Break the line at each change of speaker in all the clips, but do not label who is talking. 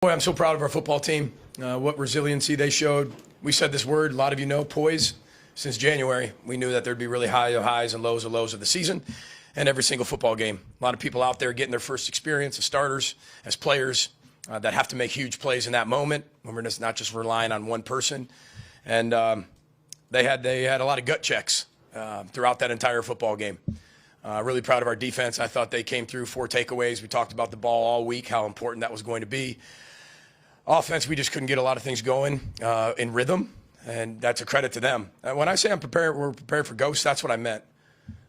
Boy, I'm so proud of our football team, what resiliency they showed. We said this word, a lot of you know, poise. Since January, we knew that there'd be really high highs and lows of the season and every single football game. A lot of people out there getting their first experience as starters, as players that have to make huge plays in that moment when we're just not just relying on one person. And they had a lot of gut checks throughout that entire football game. Really proud of our defense. I thought they came through 4 takeaways. We talked about the ball all week, how important that was going to be. Offense, we just couldn't get a lot of things going in rhythm, and that's a credit to them. When I say we're prepared for ghosts, that's what I meant.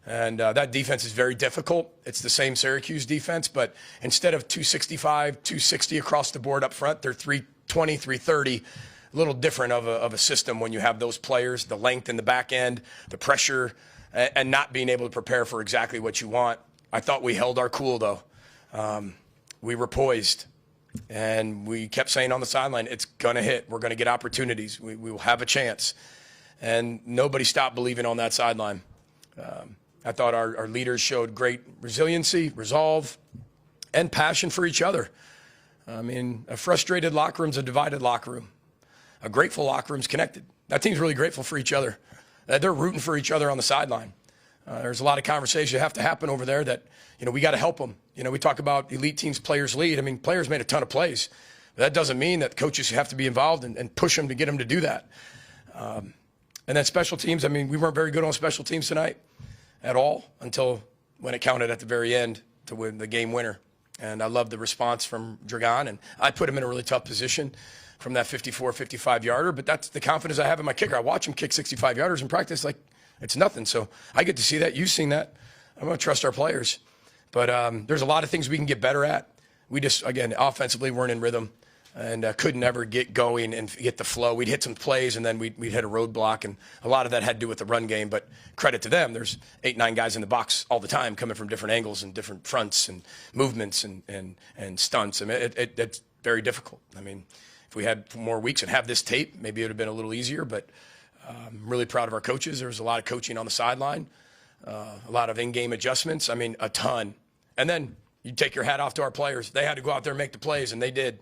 And that defense is very difficult. It's the same Syracuse defense, but instead of 265, 260 across the board up front, they're 320, 330. A little different of a system when you have those players, the length in the back end, the pressure, and not being able to prepare for exactly what you want. I thought we held our cool, though. We were poised. And we kept saying on the sideline, it's going to hit. We're going to get opportunities. We will have a chance. And nobody stopped believing on that sideline. I thought our leaders showed great resiliency, resolve, and passion for each other. I mean, a frustrated locker room's a divided locker room. A grateful locker room's connected. That team's really grateful for each other. They're rooting for each other on the sideline. There's a lot of conversation that have to happen over there that, we got to help them. We talk about elite teams, players lead. I mean, players made a ton of plays. But that doesn't mean that coaches have to be involved and push them to get them to do that. And then special teams, I mean, we weren't very good on special teams tonight at all until when it counted at the very end to win the game winner. And I love the response from Dragon, and I put him in a really tough position from that 54, 55-yarder, but that's the confidence I have in my kicker. I watch him kick 65-yarders in practice like it's nothing. So I get to see that. You've seen that. I'm going to trust our players. But there's a lot of things we can get better at. We just, again, offensively weren't in rhythm and couldn't ever get going and get the flow. We'd hit some plays, and then we'd hit a roadblock, and a lot of that had to do with the run game. But credit to them. There's 8, 9 guys in the box all the time coming from different angles and different fronts and movements and stunts. I mean, it's very difficult. I mean, if we had more weeks and have this tape, maybe it would have been a little easier. But I'm really proud of our coaches. There was a lot of coaching on the sideline, a lot of in-game adjustments. I mean, a ton. And then you take your hat off to our players. They had to go out there and make the plays, and they did.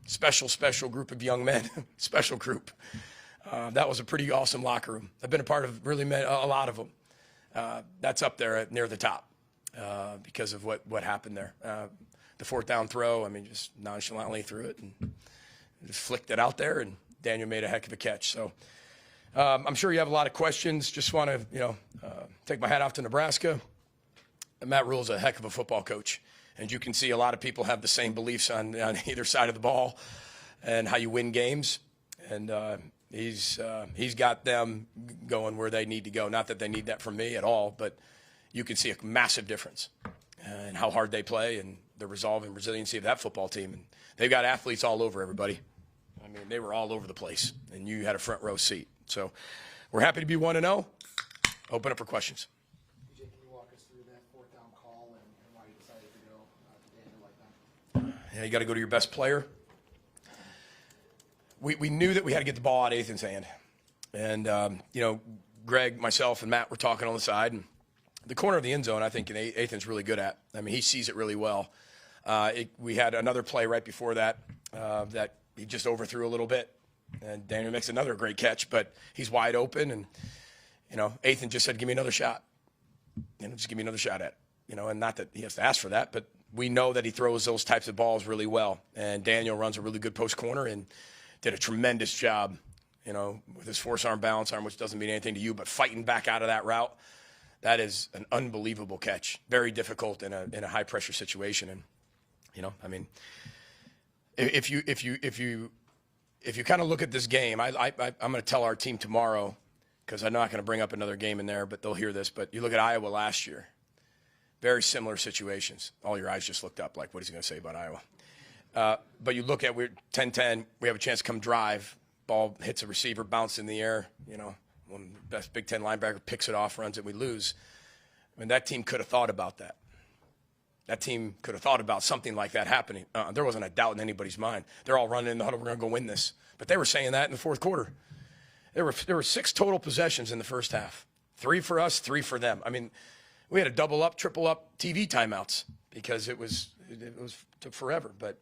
Special group of young men. Special group. That was a pretty awesome locker room. I've been a part of really a lot of them. That's up there near the top because of what happened there. The 4th down throw, I mean, just nonchalantly threw it and just flicked it out there, and Daniel made a heck of a catch. So I'm sure you have a lot of questions. Just want to, take my hat off to Nebraska. Matt Rule's a heck of a football coach, and you can see a lot of people have the same beliefs on either side of the ball and how you win games. And he's got them going where they need to go. Not that they need that from me at all, but you can see a massive difference in how hard they play and the resolve and resiliency of that football team. And they've got athletes all over everybody. I mean, they were all over the place, and you had a front row seat. So we're happy to be 1-0. Open up for questions.
Can you walk us through that 4th down call and why you decided to go to Daniel like that?
Yeah, you got to go to your best player. We knew that we had to get the ball out of Ethan's hand. And, Greg, myself, and Matt were talking on the side. And the corner of the end zone, I think Ethan's really good at. I mean, he sees it really well. We had another play right before that that he just overthrew a little bit. And Daniel makes another great catch, but he's wide open. And, Ethan just said, give me another shot. Just give me another shot at it. And not that he has to ask for that, but we know that he throws those types of balls really well. And Daniel runs a really good post corner and did a tremendous job, with his force arm, balance arm, which doesn't mean anything to you, but fighting back out of that route. That is an unbelievable catch. Very difficult in a high pressure situation. And, if you kind of look at this game, I'm going to tell our team tomorrow, because I'm not going to bring up another game in there, but they'll hear this. But you look at Iowa last year, very similar situations. All your eyes just looked up like, what is he going to say about Iowa? But you look at, we're 10-10, we have a chance to come drive. Ball hits a receiver, bounce in the air. One of the best Big Ten linebacker picks it off, runs it, we lose. I mean, that team could have thought about that. That team could have thought about something like that happening. There wasn't a doubt in anybody's mind. They're all running in the huddle, we're going to go win this. But they were saying that in the 4th quarter. There were 6 total possessions in the first half. 3 for us, 3 for them. I mean, we had a double up, triple up TV timeouts because it took forever. But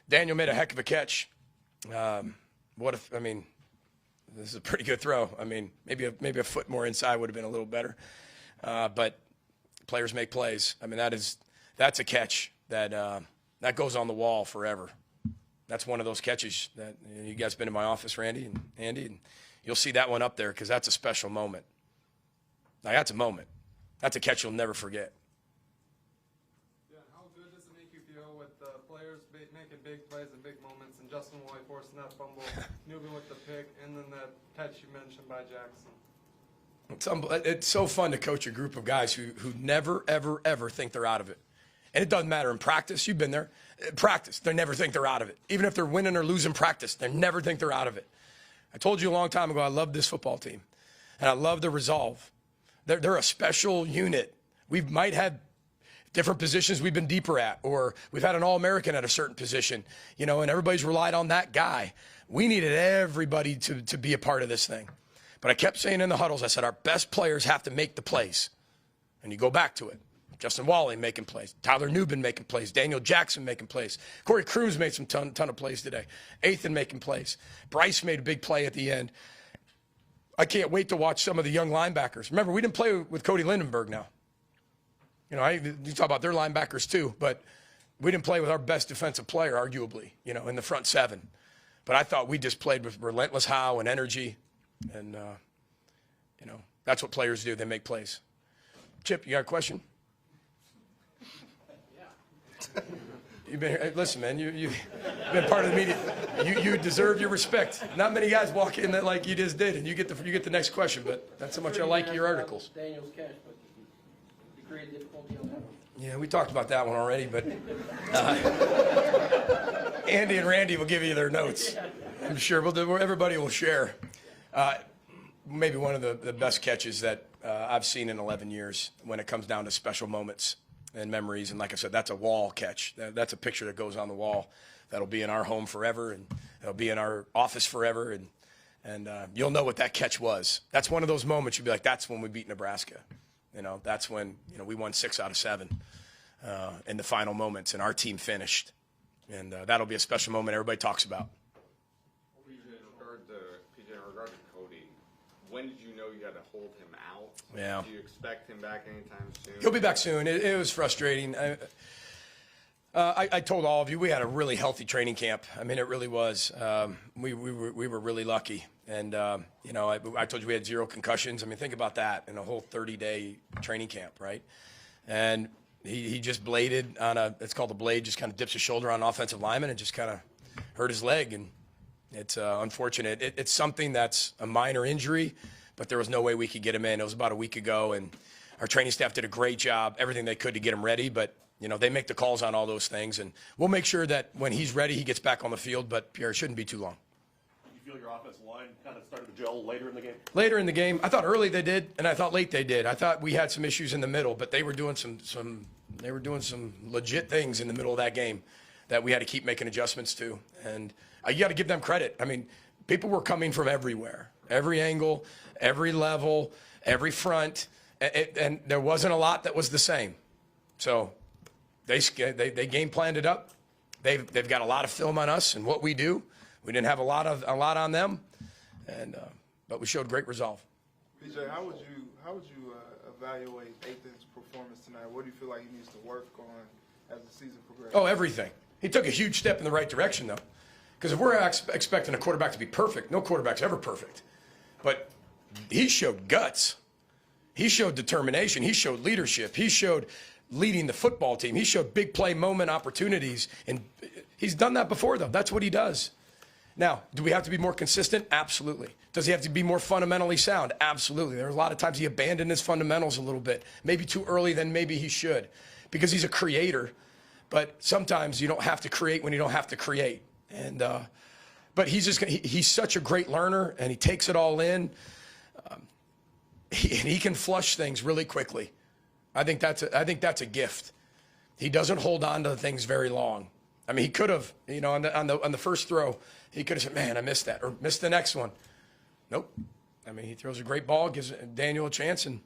Daniel made a heck of a catch. What if, I mean, this is a pretty good throw. I mean, maybe a foot more inside would have been a little better. But players make plays. I mean, that's a catch that goes on the wall forever. That's one of those catches that you guys been in my office, Randy and Andy, and you'll see that one up there because that's a special moment. Now, that's a moment. That's a catch you'll never forget.
Yeah, how good does it make you feel with players making big plays and big moments, and Justin Lloyd forcing that fumble, Newman with the pick, and then that catch you mentioned by Jackson?
It's so fun to coach a group of guys who never, ever, ever think they're out of it. And it doesn't matter in practice. You've been there. In practice, they never think they're out of it. Even if they're winning or losing practice, they never think they're out of it. I told you a long time ago, I love this football team. And I love the resolve. They're a special unit. We might have different positions we've been deeper at, or we've had an All-American at a certain position, and everybody's relied on that guy. We needed everybody to be a part of this thing. But I kept saying in the huddles, I said, our best players have to make the plays. And you go back to it. Justin Wally making plays. Tyler Newbin making plays. Daniel Jackson making plays. Corey Crooms made some ton of plays today. Athan making plays. Bryce made a big play at the end. I can't wait to watch some of the young linebackers. Remember, we didn't play with Cody Lindenberg now. You talk about their linebackers too, but we didn't play with our best defensive player, arguably, in the front seven. But I thought we just played with relentless how and energy. And, that's what players do. They make plays. Chip, you got a question? Listen, man, you've been part of the media. You deserve your respect. Not many guys walk in that like you just did, and you get the next question. But that's how much I like your articles.
Daniel's catch, but you created difficulty on that one.
Yeah, we talked about that one already, but Andy and Randy will give you their notes. I'm sure everybody will share. Maybe one of the best catches that I've seen in 11 years when it comes down to special moments and memories. And like I said, that's a wall catch. That's a picture that goes on the wall that'll be in our home forever, and it'll be in our office forever. And you'll know what that catch was. That's one of those moments you'll be like, that's when we beat Nebraska. That's when we won 6 out of 7 in the final moments, and our team finished. And that'll be a special moment everybody talks about.
In regard to Cody, when did you know you had to hold him out?
Yeah.
Do you expect him back anytime soon?
He'll be back soon. It was frustrating. I told all of you we had a really healthy training camp. I mean, it really was. We were really lucky. And, I told you we had 0 concussions. I mean, think about that in a whole 30-day training camp, right? And he just bladed on it's called a blade, just kind of dips his shoulder on an offensive lineman and just kind of hurt his leg. And it's unfortunate. It's something that's a minor injury, but there was no way we could get him in. It was about a week ago, and our training staff did a great job, everything they could to get him ready. But, they make the calls on all those things. And we'll make sure that when he's ready, he gets back on the field. But, Pierre, it shouldn't be too long.
You feel your offensive line kind of started to gel later in the game?
Later in the game, I thought early they did, and I thought late they did. I thought we had some issues in the middle, but they were doing some legit things in the middle of that game that we had to keep making adjustments to. And you got to give them credit. I mean, people were coming from everywhere, every angle, every level, every front, and there wasn't a lot that was the same. So they game planned it up. They've got a lot of film on us and what we do. We didn't have a lot on them, and but we showed great resolve.
PJ, how would you evaluate Athan's performance tonight? What do you feel like he needs to work on as the season progresses?
Oh, everything. He took a huge step in the right direction, though, because if we're expecting a quarterback to be perfect, no quarterback's ever perfect. But he showed guts. He showed determination. He showed leadership. He showed leading the football team. He showed big play moment opportunities, and he's done that before, though. That's what he does. Now, do we have to be more consistent? Absolutely. Does he have to be more fundamentally sound? Absolutely. There are a lot of times he abandoned his fundamentals a little bit, maybe too early than maybe he should, because he's a creator. But sometimes you don't have to create when you don't have to create. And but he's such a great learner, and he takes it all in. He can flush things really quickly. I think that's a gift. He doesn't hold on to things very long. I mean, he could have, on the first throw, he could have said, "Man, I missed that," or missed the next one. Nope. I mean, he throws a great ball, gives Daniel a chance, and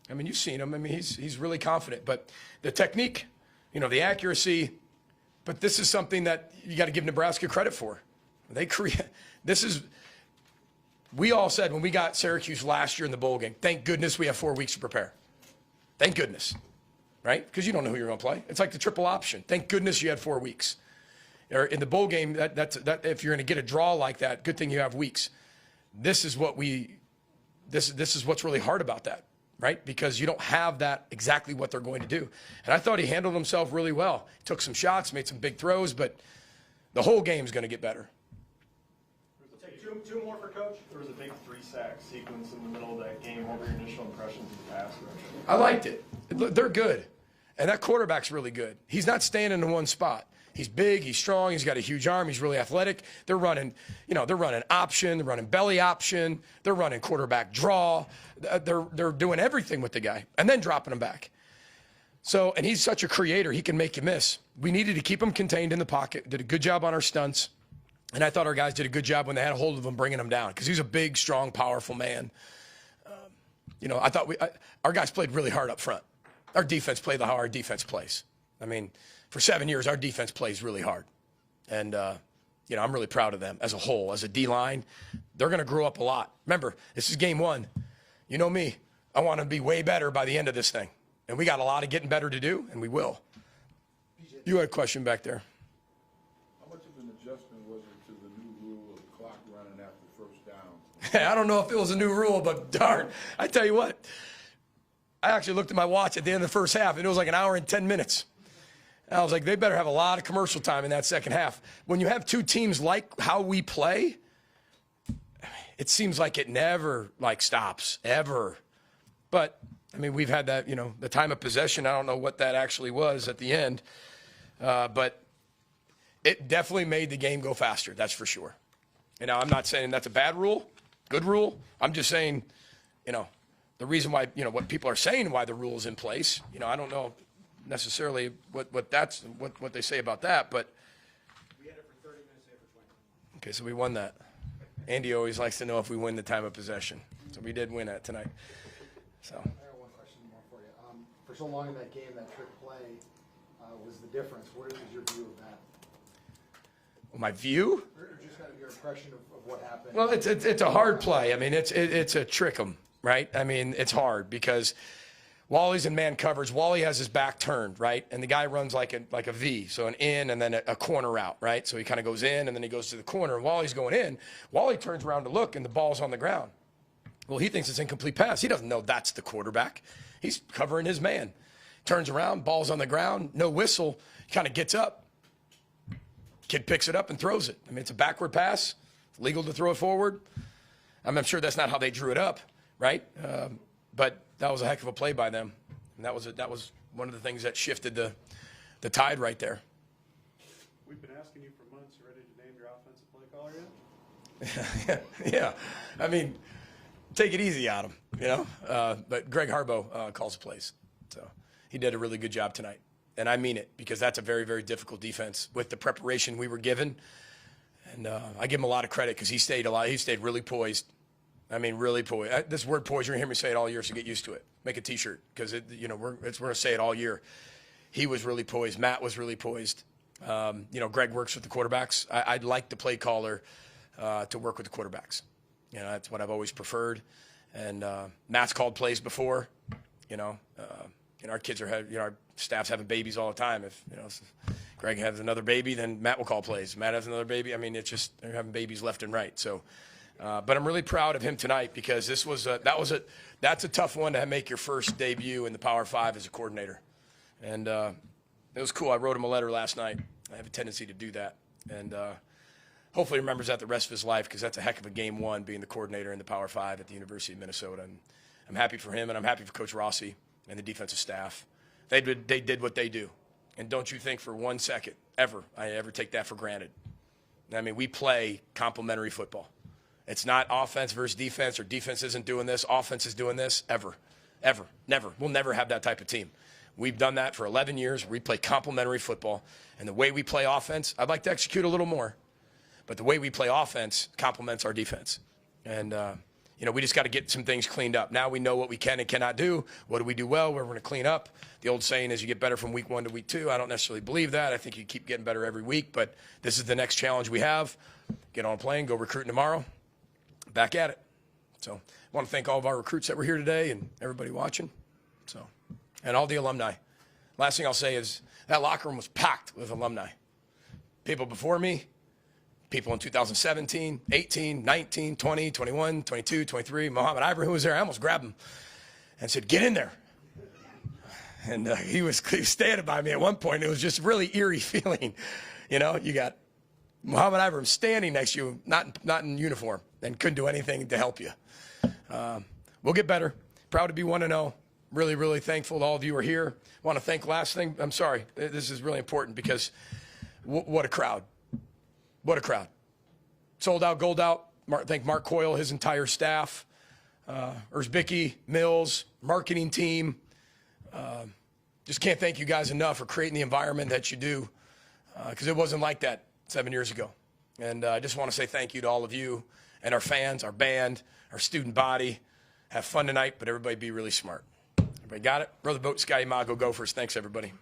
I mean, you've seen him. I mean, he's really confident. But the technique, the accuracy, But this is something that you got to give Nebraska credit for. They create. We all said when we got Syracuse last year in the bowl game, thank goodness we have 4 weeks to prepare. Thank goodness, right? Because you don't know who you're going to play. It's like the triple option. Thank goodness you had 4 weeks. Or in the bowl game, that if you're going to get a draw like that, good thing you have weeks. This is what's really hard about that, right? Because you don't have that exactly what they're going to do. And I thought he handled himself really well. He took some shots, made some big throws, but the whole game's going to get better.
Take two more for Coach. There was a big 3-sack sequence in the middle of that game. What were your initial impressions of the pass rush?
I liked it. They're good. And that quarterback's really good. He's not staying in one spot. He's big, he's strong, he's got a huge arm, he's really athletic. They're running option, they're running belly option, they're running quarterback draw. They're doing everything with the guy and then dropping him back. So, and he's such a creator, he can make you miss. We needed to keep him contained in the pocket, did a good job on our stunts. And I thought our guys did a good job when they had a hold of him, bringing him down, because he's a big, strong, powerful man. I thought our guys played really hard up front. Our defense played how our defense plays. I mean, for 7 years, our defense plays really hard. And, I'm really proud of them as a whole. As a D-line, they're going to grow up a lot. Remember, this is game 1. You know me. I want to be way better by the end of this thing. And we got a lot of getting better to do, and we will. You had a question back there.
How much of an adjustment was it to the new rule of the clock running after first down?
I don't know if it was a new rule, but darn, I tell you what. I actually looked at my watch at the end of the first half, and it was like an hour and 10 minutes. And I was like, they better have a lot of commercial time in that second half. When you have two teams like how we play, it seems like it never, stops, ever. But, we've had that, the time of possession. I don't know what that actually was at the end. But it definitely made the game go faster, that's for sure. And now I'm not saying that's a bad rule, good rule. I'm just saying, the reason why, what people are saying why the rule is in place, I don't know necessarily what they say about that, but.
We had it for 30 minutes, they had for 20.
Okay, so we won that. Andy always likes to know if we win the time of possession. So we did win that tonight. So.
I got one question more for you. For so long in that game, that trick play was the difference. What is your view of that?
My view?
Or just kind of your impression of what happened?
Well, it's a hard play. It's a trick 'em, right? It's hard because Wally's in man coverage. Wally has his back turned, right? And the guy runs like a V, so an in and then a corner route, right? So he kind of goes in and then he goes to the corner. And Wally's going in. Wally turns around to look and the ball's on the ground. Well, he thinks it's incomplete pass. He doesn't know that's the quarterback. He's covering his man. Turns around, ball's on the ground, no whistle. He kind of gets up. Kid picks it up and throws it. It's a backward pass. It's legal to throw it forward. I'm sure that's not how they drew it up, right? But that was a heck of a play by them. And that was one of the things that shifted the tide right there.
We've been asking you for months. You ready to name your offensive play caller yet?
Yeah. Take it easy on him, But Greg Harbaugh calls the plays. So he did a really good job tonight. And I mean it, because that's a very, very difficult defense with the preparation we were given. And I give him a lot of credit because he stayed really poised. Really poised. This word poised, you're going to hear me say it all year, so get used to it. Make a T-shirt because, we're going to say it all year. He was really poised. Matt was really poised. Greg works with the quarterbacks. I'd like the play caller to work with the quarterbacks. That's what I've always preferred. And Matt's called plays before. Our kids our staff's having babies all the time. If Greg has another baby, then Matt will call plays. Matt has another baby. It's just they're having babies left and right. So, but I'm really proud of him tonight because that's a tough one to make your first debut in the Power 5 as a coordinator. And it was cool. I wrote him a letter last night. I have a tendency to do that, and hopefully remembers that the rest of his life because that's a heck of a game 1 being the coordinator in the Power 5 at the University of Minnesota. And I'm happy for him, and I'm happy for Coach Rossi and the defensive staff. They did what they do. And don't you think for 1 second, I ever take that for granted. We play complementary football. It's not offense versus defense or defense isn't doing this, offense is doing this, ever, never. We'll never have that type of team. We've done that for 11 years. We play complementary football. And the way we play offense, I'd like to execute a little more. But the way we play offense complements our defense. And, we just got to get some things cleaned up. Now we know what we can and cannot do. What do we do well? Where we're going to clean up. The old saying is you get better from week 1 to week 2. I don't necessarily believe that. I think you keep getting better every week, but this is the next challenge we have. Get on a plane, go recruiting tomorrow. Back at it. So I want to thank all of our recruits that were here today and everybody watching. So, and all the alumni. Last thing I'll say is that locker room was packed with alumni. People before me, people in 2017, 18, 19, 20, 21, 22, 23. Muhammad Ibrahim was there. I almost grabbed him and said, get in there. And he was standing by me at one point. It was just really eerie feeling. You got Muhammad Ibrahim standing next to you, not in uniform, and couldn't do anything to help you. We'll get better. Proud to be 1-0. Really, really thankful to all of you who are here. Want to thank last thing. I'm sorry. This is really important because what a crowd. What a crowd. Sold out, gold out. Thank Mark Coyle, his entire staff. Erzbicki, Mills, marketing team. Just can't thank you guys enough for creating the environment that you do because it wasn't like that 7 years ago. And I just want to say thank you to all of you and our fans, our band, our student body. Have fun tonight, but everybody be really smart. Everybody got it? Row the boat, Sky Mago, Gophers. Thanks, everybody.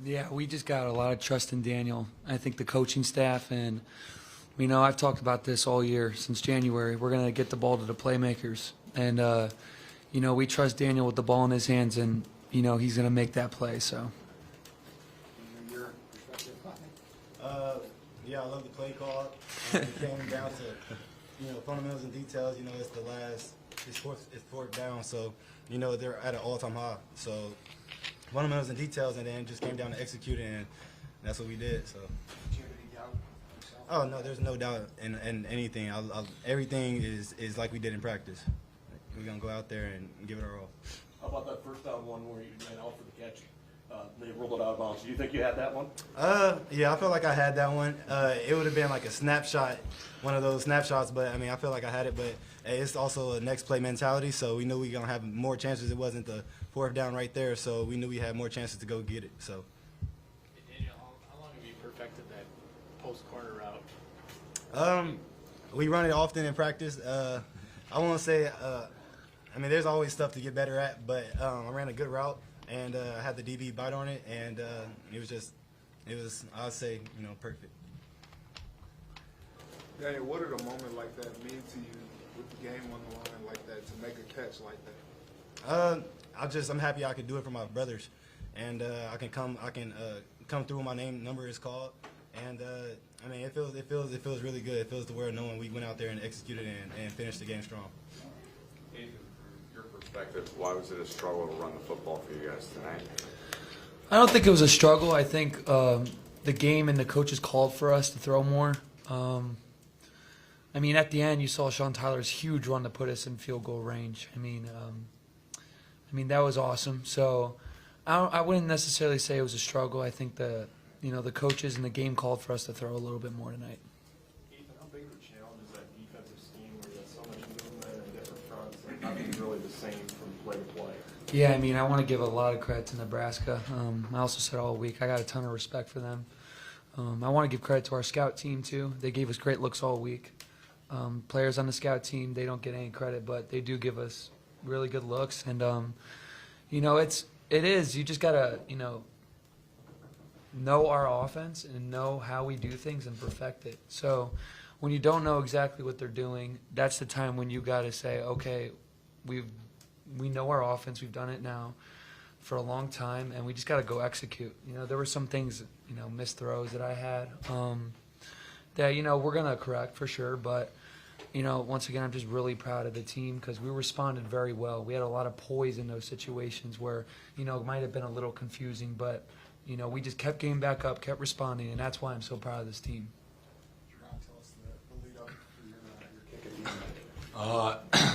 Yeah, we just got a lot of trust in Daniel. I think the coaching staff and, I've talked about this all year since January. We're going to get the ball to the playmakers. And, we trust Daniel with the ball in his hands, and, he's going to make that play. So.
Your perspective on it?
Yeah, I love the play call. It came down to, fundamentals and details. It's fourth down, so, they're at an all-time high. So, fundamentals and details, and then it just came down to executing, and that's what we did. So.
Do you have any doubt yourself?
Oh no, there's no doubt in anything. Everything is like we did in practice. We're gonna go out there and give it our all.
How about that first down one where you ran out for the catch? They rolled it out of bounds. Do you think you had that one?
Yeah, I feel like I had that one. It would have been like a snapshot, one of those snapshots. But I feel like I had it. But hey, it's also a next play mentality. So we knew we were gonna have more chances. It wasn't the fourth down right there. So we knew we had more chances to go get it. So.
Daniel, how long have you perfected that post corner route?
We run it often in practice. I won't say. There's always stuff to get better at. But I ran a good route. And I had the DB bite on it, and it was, I'd say, perfect.
Daniel, what did a moment like that mean to you with the game on the line like that, to make a catch like that?
I'm happy I could do it for my brothers, and I can come through when my number is called, and it feels really good. It feels the word knowing we went out there and executed and finished the game strong.
Perspective, why was it a struggle to run the football for you guys tonight?
I don't think it was a struggle. I think the game and the coaches called for us to throw more. At the end, you saw Sean Tyler's huge run to put us in field goal range. That was awesome. So I wouldn't necessarily say it was a struggle. I think the coaches and the game called for us to throw a little bit more tonight.
Ethan, how big of a challenge is that defensive scheme where you have so much movement and different fronts and not being really the same from play to play?
Yeah, I want to give a lot of credit to Nebraska. I also said all week, I got a ton of respect for them. I want to give credit to our scout team, too. They gave us great looks all week. Players on the scout team, they don't get any credit, but they do give us really good looks. And, it is. You just got to, know our offense and know how we do things and perfect it. So when you don't know exactly what they're doing, that's the time when you got to say, okay, we know our offense. We've done it now for a long time, and we just got to go execute. There were some things, missed throws that I had that, we're going to correct for sure. But, once again, I'm just really proud of the team because we responded very well. We had a lot of poise in those situations where, it might have been a little confusing, but, we just kept getting back up, kept responding, and that's why I'm so proud of this team.
Tell us the lead up to your kick at the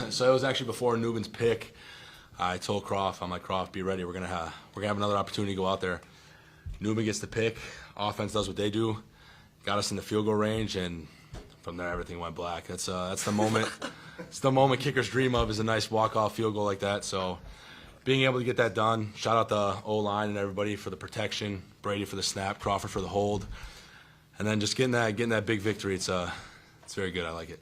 end.
So it was actually before Newman's pick. I told Croft, I'm like, Croft, be ready. We're gonna have another opportunity to go out there. Newman gets the pick. Offense does what they do. Got us in the field goal range, and from there everything went black. That's the moment. It's the moment kickers dream of, is a nice walk-off field goal like that. So being able to get that done, shout out the O-line and everybody for the protection, Brady for the snap, Crawford for the hold, and then just getting that big victory. It's very good. I like it.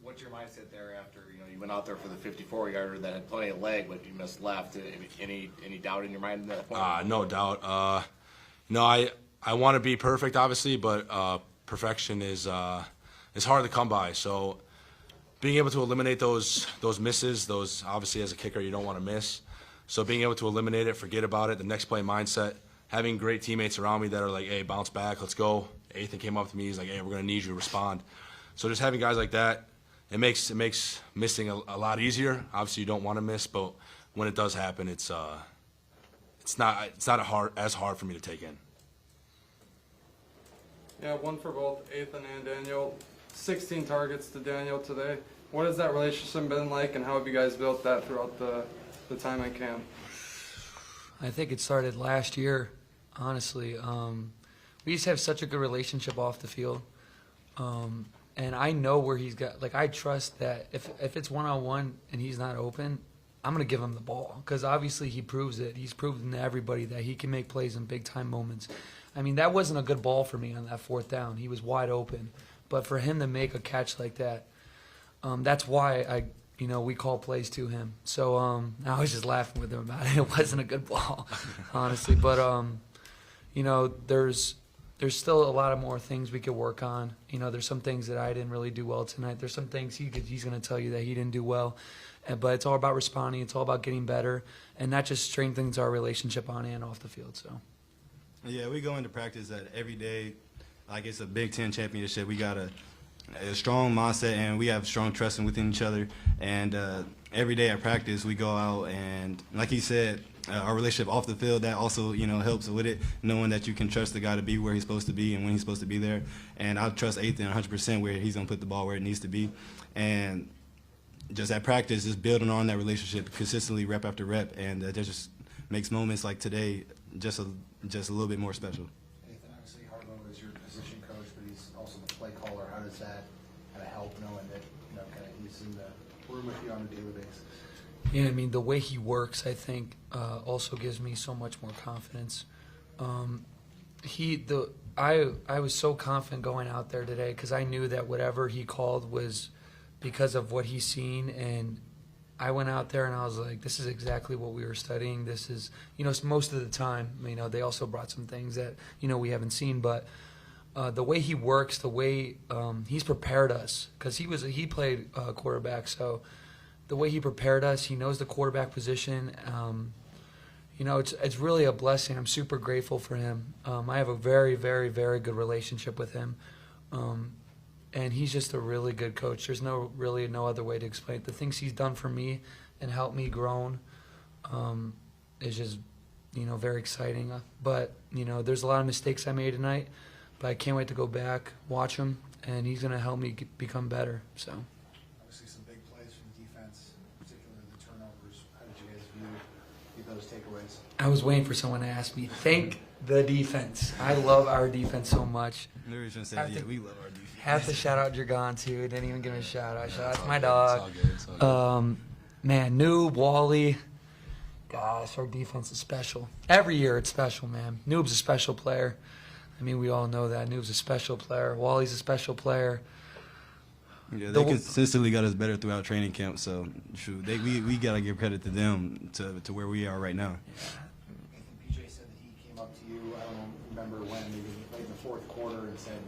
What's your mindset there after you went out there for the 54-yarder that had plenty of leg, but you missed left? Any doubt in your mind at that point?
No doubt. No, I want to be perfect, obviously, but perfection is hard to come by. So being able to eliminate those misses, those obviously as a kicker you don't want to miss. So being able to eliminate it, forget about it, the next play mindset, having great teammates around me that are like, hey, bounce back, let's go. Ethan came up to me, he's like, hey, we're going to need you to respond. So just having guys like that, it makes missing a lot easier. Obviously, you don't want to miss, but when it does happen, it's not as hard for me to take in.
Yeah, one for both Ethan and Daniel. 16 targets to Daniel today. What has that relationship been like, and how have you guys built that throughout the time in camp?
I think it started last year, honestly. We just have such a good relationship off the field. And I know where he's got, I trust that if it's one-on-one and he's not open, I'm going to give him the ball because obviously he proves it. He's proven to everybody that he can make plays in big-time moments. That wasn't a good ball for me on that fourth down. He was wide open. But for him to make a catch like that, that's why we call plays to him. So I was just laughing with him about it. It wasn't a good ball, honestly. But, there's still a lot of more things we could work on. There's some things that I didn't really do well tonight. There's some things he's going to tell you that he didn't do well. But it's all about responding. It's all about getting better. And that just strengthens our relationship on and off the field. So.
Yeah, we go into practice that every day, like it's a Big Ten championship. We got a strong mindset, and we have strong trust within each other. And every day at practice, we go out, and like he said, our relationship off the field, that also, helps with it, knowing that you can trust the guy to be where he's supposed to be and when he's supposed to be there. And I trust Ethan 100% where he's going to put the ball where it needs to be. And just at practice, just building on that relationship consistently, rep after rep, and that just makes moments like today just a little bit more special.
Nathan, obviously Harlow is your position coach, but he's also the play caller. How does that kind of help knowing that kind of he's in the room with you on a daily basis?
Yeah, I mean, the way he works, I think, also gives me so much more confidence. I was so confident going out there today because I knew that whatever he called was because of what he's seen, and I went out there and I was like, this is exactly what we were studying. This is, most of the time, they also brought some things that, we haven't seen, but the way he works, the way he's prepared us, because he played quarterback, so the way he prepared us, he knows the quarterback position. It's really a blessing. I'm super grateful for him. I have a very, very, very good relationship with him. And he's just a really good coach. There's really no other way to explain it. The things he's done for me and helped me grow is just, very exciting. But, there's a lot of mistakes I made tonight, but I can't wait to go back, watch him, and he's going to help me become better. So.
Obviously some big plays from the defense, particularly the turnovers. How did you guys view those takeaways?
I was waiting for someone to ask me. Thank the defense. I love our defense so much.
We love our defense.
Have to shout out Dragon too. Didn't even give him a shout out. Shout out to my dog.
It's all good.
Man, Noob, Wally. Gosh, our defense is special. Every year it's special, man. Noob's a special player. I mean, we all know that. Noob's a special player. Wally's a special player.
Yeah, they consistently got us better throughout training camp. So, we got to give credit to them to where we are right now.
Yeah. PJ said that he came up to you, I don't remember when, maybe late in the fourth quarter, and said,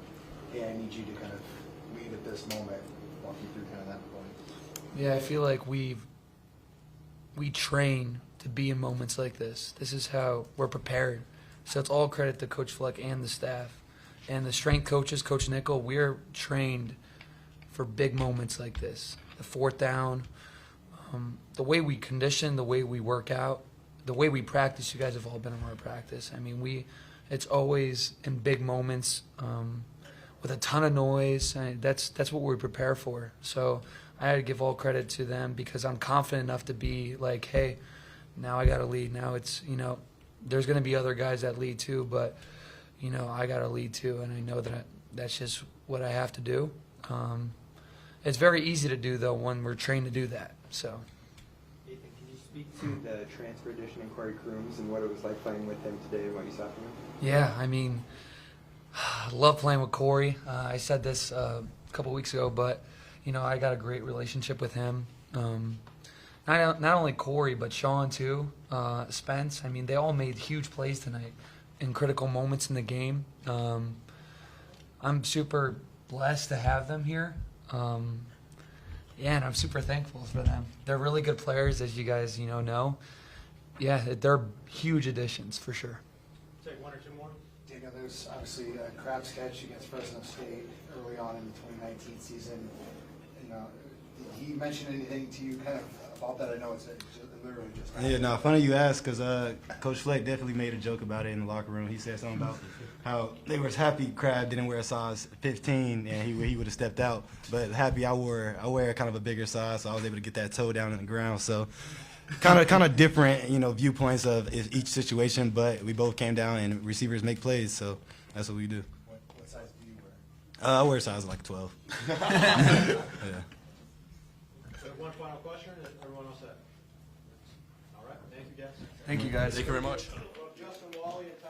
hey, I need you to kind of lead at this moment. Walk me through kind of that point.
Yeah, I feel like we train to be in moments like this. This is how we're prepared. So it's all credit to Coach Fleck and the staff. And the strength coaches, Coach Nickel, we're trained for big moments like this. The fourth down, the way we condition, the way we work out, the way we practice. You guys have all been in our practice. I mean, it's always in big moments with a ton of noise. That's what we prepare for. So I had to give all credit to them because I'm confident enough to be like, hey, now I got to lead. Now it's, there's going to be other guys that lead too, but, I got to lead too, and I know that that's just what I have to do. It's very easy to do, though, when we're trained to do that. So.
Ethan, can you speak to the transfer addition in Corey Crooms and what it was like playing with him today and what you saw from him?
Yeah, I mean, I love playing with Corey. I said this a couple weeks ago, but, I got a great relationship with him. Not only Corey, but Sean, too, Spence. I mean, they all made huge plays tonight in critical moments in the game. I'm super blessed to have them here. And I'm super thankful for them. They're really good players, as you guys, know. Yeah, they're huge additions for sure.
Take one or two more.
Daniel, there's obviously a crab sketch against Fresno State early on in the 2019 season. Did he mention anything to you kind of about that? I know it's literally just.
Yeah, no, funny you ask because Coach Fleck definitely made a joke about it in the locker room. He said something about how they was happy Crab didn't wear a size 15 and he would have stepped out. But happy I wear kind of a bigger size, so I was able to get that toe down in the ground. So kind of different, viewpoints of each situation. But we both came down and receivers make plays, so that's what we do.
What size do you wear?
I wear a size like 12.
Yeah. One final question, and everyone else set. All right, thank you guys.
Thank you guys.
Thank you very much.
Justin, Wally, and